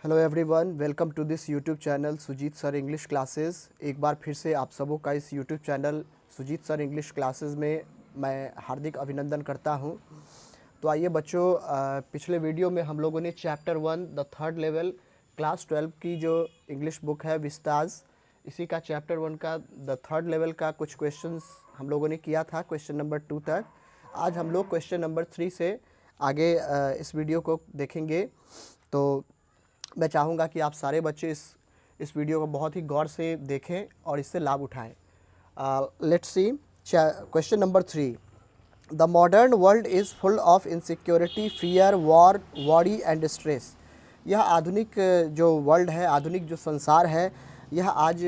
Hello everyone, welcome to this YouTube channel Sujeet sir English classes. एक बार फिर से आप सबों का इस YouTube channel Sujeet sir English classes में मैं हार्दिक अभिनंदन करता हूं। तो आइए बच्चों, पिछले वीडियो में हम लोगों ने chapter 1 the third level class 12 की जो इंग्लिश बुक है विस्ताज, इसी का चैप्टर 1 का द थर्ड लेवल का कुछ क्वेश्चंस हम लोगों ने किया था, क्वेश्चन नंबर 2 तक। आज हम लोग क्वेश्चन नंबर 3 से आगे इस वीडियो को देखेंगे। तो मैं चाहूँगा कि आप सारे बच्चे इस वीडियो को बहुत ही गौर से देखें और इससे लाभ उठाएं। Let's see question number 3। The modern world is full of insecurity, fear, war, worry and stress. यह आधुनिक जो वर्ल्ड है, आधुनिक जो संसार है, यह आज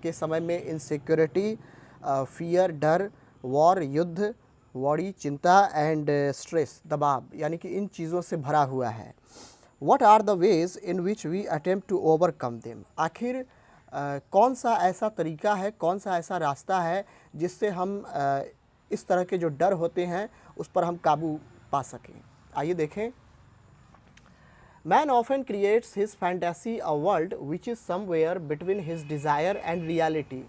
के समय में इनसिक्योरिटी, फियर, डर, वॉर, युद्ध, वॉरी, चिंता एंड स्ट्रेस, दबाव, यानी कि इन चीज़ों से भरा हुआ है। What are the ways in which we attempt to overcome them? आखिर कौन सा ऐसा तरीका है, कौन सा ऐसा रास्ता है जिससे हम इस तरह के जो डर होते हैं उस पर हम काबू पा सकें। आइए देखें। Man often creates his fantasy a world which is somewhere between his desire and reality.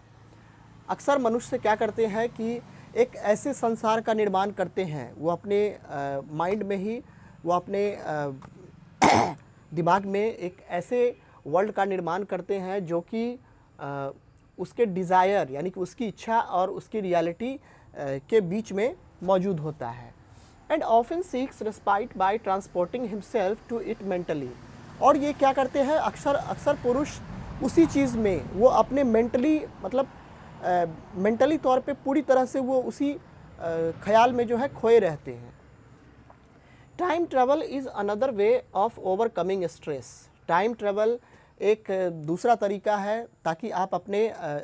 अक्सर मनुष्य क्या करते हैं कि एक ऐसे संसार का निर्माण करते हैं, वो अपने माइंड में ही, वो अपने दिमाग में एक ऐसे वर्ल्ड का निर्माण करते हैं जो कि उसके डिज़ायर यानी कि उसकी इच्छा और उसकी रियलिटी के बीच में मौजूद होता है। And often seeks respite by transporting himself to it mentally. और ये क्या करते हैं, अक्सर पुरुष उसी चीज़ में वो अपने मेंटली मेंटली तौर पे पूरी तरह से वो उसी ख्याल में जो है खोए रहते हैं। Time travel is another way of overcoming stress. Time travel एक दूसरा तरीका है ताकि आप अपने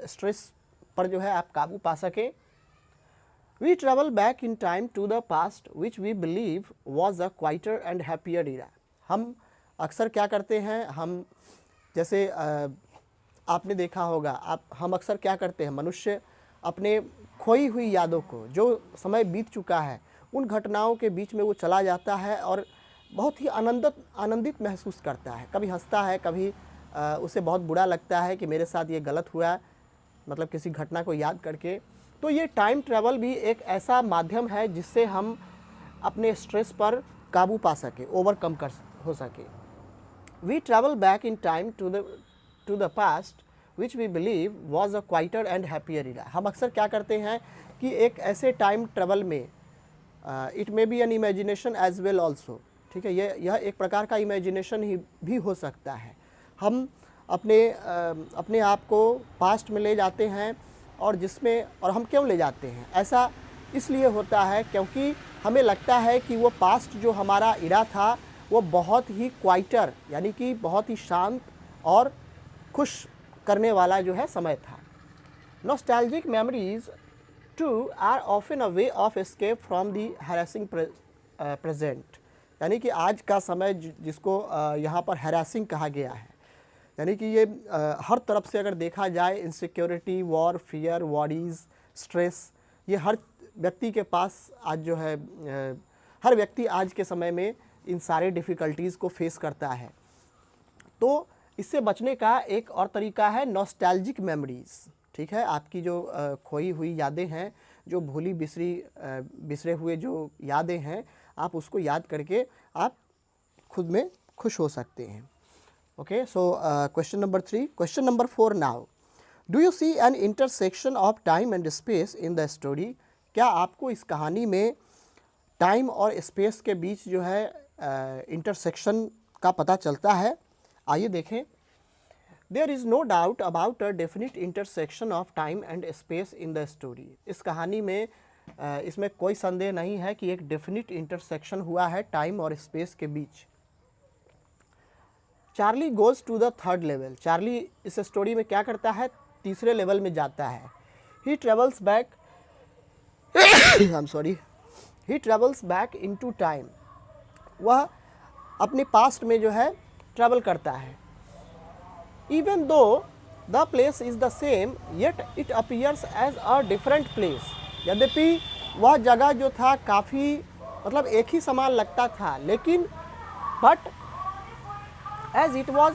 स्ट्रेस पर जो है आप काबू पा सकें। We travel back in time to the past which we believe was a quieter and happier era. हम अक्सर क्या करते हैं, हम जैसे आपने देखा होगा, हम अक्सर क्या करते हैं, मनुष्य अपने खोई हुई यादों को, जो समय बीत चुका है, उन घटनाओं के बीच में वो चला जाता है और बहुत ही आनंदित महसूस करता है। कभी हंसता है, कभी उसे बहुत बुरा लगता है कि मेरे साथ ये गलत हुआ, मतलब किसी घटना को याद करके। तो ये टाइम ट्रैवल भी एक ऐसा माध्यम है जिससे हम अपने स्ट्रेस पर काबू पा सके, ओवरकम हो सके। We travel back in time to the past which we believe was a quieter and happier era. हम अक्सर क्या करते हैं कि एक ऐसे टाइम ट्रैवल में it may be an imagination as well also, ठीक है, यह एक प्रकार का इमेजिनेशन ही भी हो सकता है। हम अपने आप को पास्ट में ले जाते हैं और हम क्यों ले जाते हैं, ऐसा इसलिए होता है क्योंकि हमें लगता है कि वो पास्ट जो हमारा इरा था वो बहुत ही क्वाइटर यानी कि बहुत ही शांत और खुश करने वाला जो है समय था। Nostalgic memories too are often a way of escape from the harassing present. यानी कि आज का समय जिसको यहाँ पर हैरेसिंग कहा गया है, यानी कि ये हर तरफ से अगर देखा जाए, इनसिक्योरिटी, वॉर, फियर, वॉरीज, स्ट्रेस, ये हर व्यक्ति के पास आज जो है, हर व्यक्ति आज के समय में इन सारे डिफ़िकल्टीज़ को फेस करता है। तो इससे बचने का एक और तरीका है नॉस्टैल्जिक मेमोरीज़, ठीक है। आपकी जो खोई हुई यादें हैं, जो भूली बिसरे हुए जो यादें हैं, आप उसको याद करके आप खुद में खुश हो सकते हैं। Okay, so question number 3। Question number 4 now. Do you see an intersection of time and space in the story? क्या आपको इस कहानी में टाइम और स्पेस के बीच जो है इंटरसेक्शन का पता चलता है? आइए देखें। There is no doubt about a definite intersection of time and space in the story. इस कहानी में इसमें कोई संदेह नहीं है कि एक डेफिनिट इंटरसेक्शन हुआ है टाइम और स्पेस के बीच। Charlie goes to the third level. Charlie इस स्टोरी में क्या करता है, तीसरे लेवल में जाता है। He travels back he travels back into time. वह अपने पास्ट में जो है ट्रैवल करता है। Even though the place is the same, yet it appears as a different place. यद्यपि वह जगह जो था काफ़ी एक ही समान लगता था, लेकिन but as it was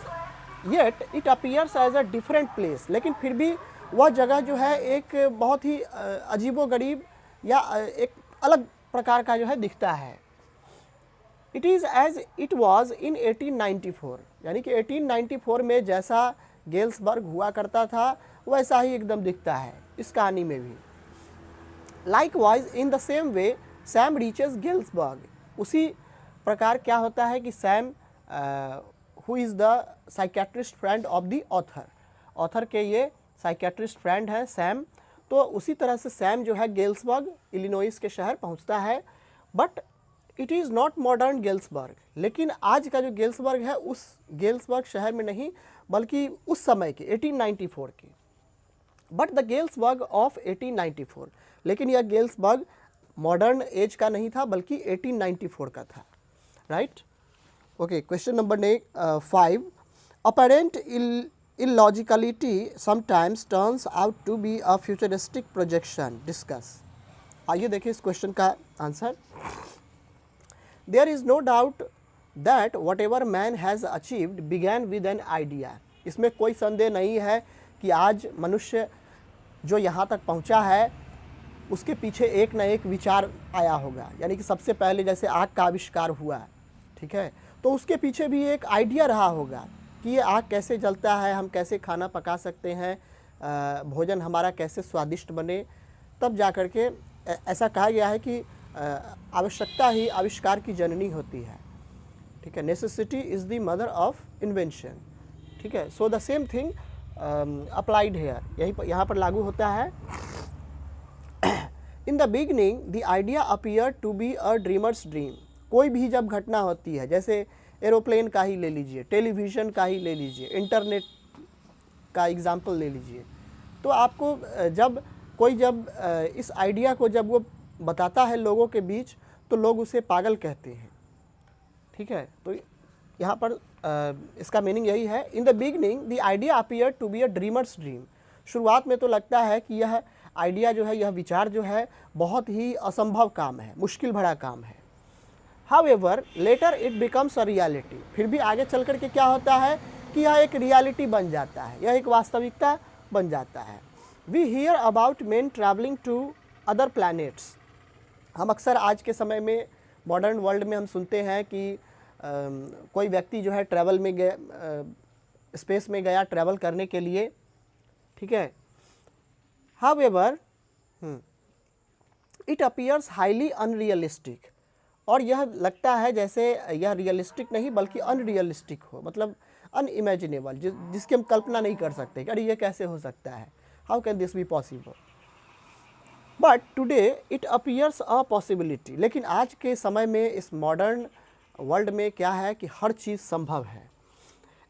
yet it appears as a different place, लेकिन फिर भी वह जगह जो है एक बहुत ही अजीबोगरीब या एक अलग प्रकार का जो है दिखता है। It is as it was in 1894, यानी कि 1894 में जैसा गेल्सबर्ग हुआ करता था वैसा ही एकदम दिखता है इस कहानी में भी। Likewise in the same way Sam reaches Galesburg, उसी प्रकार क्या होता है कि Sam who is the psychiatrist friend of the author, author के ये साइकेट्रिस्ट फ्रेंड हैं सैम, तो उसी तरह से सैम जो है गेल्सबर्ग इलिनोइस के शहर पहुंचता है। But it is not modern Galesburg, लेकिन आज का जो गेल्सबर्ग है उस गेल्सबर्ग शहर में नहीं बल्कि उस समय के 1894 के, बट द गेल्सबर्ग ऑफ 1894, लेकिन यह गेल्सबर्ग मॉडर्न एज का नहीं था बल्कि 1894 का था। Right, okay. Question number 5, apparent illogicality sometimes turns out to be a futuristic projection, discuss. आइए देखिए इस क्वेश्चन का answer. There is no doubt that whatever man has achieved began with an idea, इसमें कोई संदेह नहीं है कि आज मनुष्य जो यहाँ तक पहुँचा है उसके पीछे एक न एक विचार आया होगा, यानी कि सबसे पहले जैसे आग का आविष्कार हुआ, ठीक है, तो उसके पीछे भी एक आइडिया रहा होगा कि ये आग कैसे जलता है, हम कैसे खाना पका सकते हैं, भोजन हमारा कैसे स्वादिष्ट बने। तब जा कर के ऐसा कहा गया है कि आवश्यकता ही आविष्कार की जननी होती है, ठीक है, necessity is the mother of invention, ठीक है। So the same thing applied here, यही यहाँ पर लागू होता है। In the beginning the idea appear to be a dreamer's dream, कोई भी जब घटना होती है, जैसे एरोप्लेन का ही ले लीजिए, टेलीविज़न का ही ले लीजिए, इंटरनेट का एग्जाम्पल ले लीजिए, तो आपको जब इस आइडिया को जब वो बताता है लोगों के बीच तो लोग उसे पागल कहते हैं, ठीक है। तो यहाँ पर इसका मीनिंग यही है, in the beginning the idea appear to be a dreamer's dream, शुरुआत में तो लगता है कि यह आइडिया जो है, यह विचार जो है बहुत ही असंभव काम है, मुश्किल भरा काम है। However later it becomes a reality, फिर भी आगे चल कर के क्या होता है कि यह एक रियलिटी बन जाता है, यह एक वास्तविकता बन जाता है। We hear about men travelling to other planets, हम अक्सर आज के समय में मॉडर्न वर्ल्ड में हम सुनते हैं कि कोई व्यक्ति जो है ट्रैवल में गया, स्पेस में गया ट्रैवल करने के लिए, ठीक है। However it appears highly unrealistic, और यह लगता है जैसे यह रियलिस्टिक नहीं बल्कि अनरियलिस्टिक हो, मतलब अनइमेजिनेबल, जिसकी हम कल्पना नहीं कर सकते कि अरे ये कैसे हो सकता है, how can this be possible. But today it appears a possibility, लेकिन आज के समय में इस मॉडर्न वर्ल्ड में क्या है कि हर चीज़ संभव है।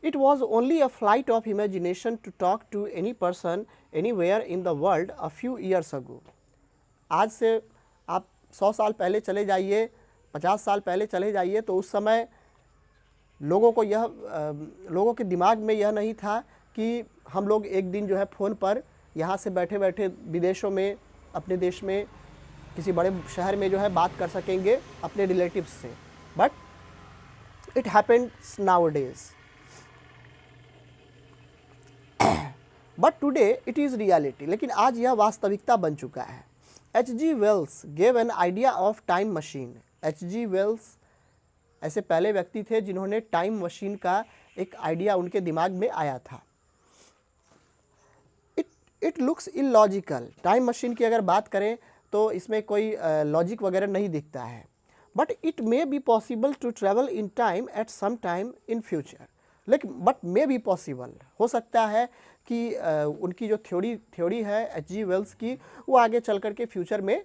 It was only a flight of imagination to talk to any person anywhere in the world a few years ago, आज से आप 100 साल पहले चले जाइए, 50 साल पहले चले जाइए, तो उस समय लोगों के दिमाग में यह नहीं था कि हम लोग एक दिन जो है फ़ोन पर यहाँ से बैठे बैठे विदेशों में, अपने देश में किसी बड़े शहर में जो है बात कर सकेंगे अपने रिलेटिव्स से। But it happens nowadays, but today it is reality, लेकिन आज यह वास्तविकता बन चुका है। H.G. Wells gave an idea of time machine, H.G. Wells ऐसे पहले व्यक्ति थे जिन्होंने टाइम मशीन का एक आइडिया उनके दिमाग में आया था। It looks illogical, time machine की अगर बात करें तो इसमें कोई लॉजिक वगैरह नहीं दिखता है। But it may be possible to travel in time at some time in future, लेकिन बट मे बी पॉसिबल, हो सकता है कि उनकी जो थ्योरी है H.G. वेल्स की, वो आगे चल कर के फ्यूचर में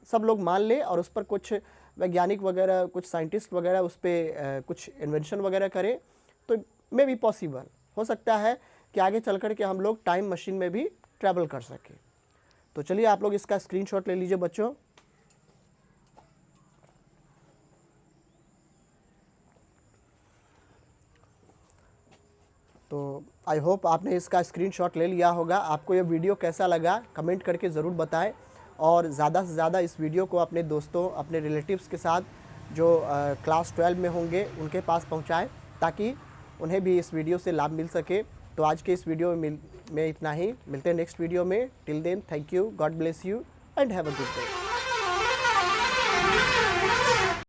सब लोग मान ले और उस पर कुछ वैज्ञानिक वगैरह, कुछ साइंटिस्ट वगैरह उस पर कुछ इन्वेंशन वगैरह करें, तो मे बी पॉसिबल, हो सकता है कि आगे चल कर के हम लोग टाइम मशीन में भी ट्रैवल कर सकें। तो चलिए आप लोग इसका स्क्रीनशॉट ले लीजिए बच्चों। तो आई होप आपने इसका स्क्रीनशॉट ले लिया होगा। आपको ये वीडियो कैसा लगा कमेंट करके ज़रूर बताएं, और ज़्यादा से ज़्यादा इस वीडियो को अपने दोस्तों, अपने रिलेटिव्स के साथ जो क्लास 12 में होंगे उनके पास पहुंचाएं, ताकि उन्हें भी इस वीडियो से लाभ मिल सके। तो आज के इस वीडियो में इतना ही, मिलते हैं नेक्स्ट वीडियो में। Till then, thank you, God bless you and have a good day.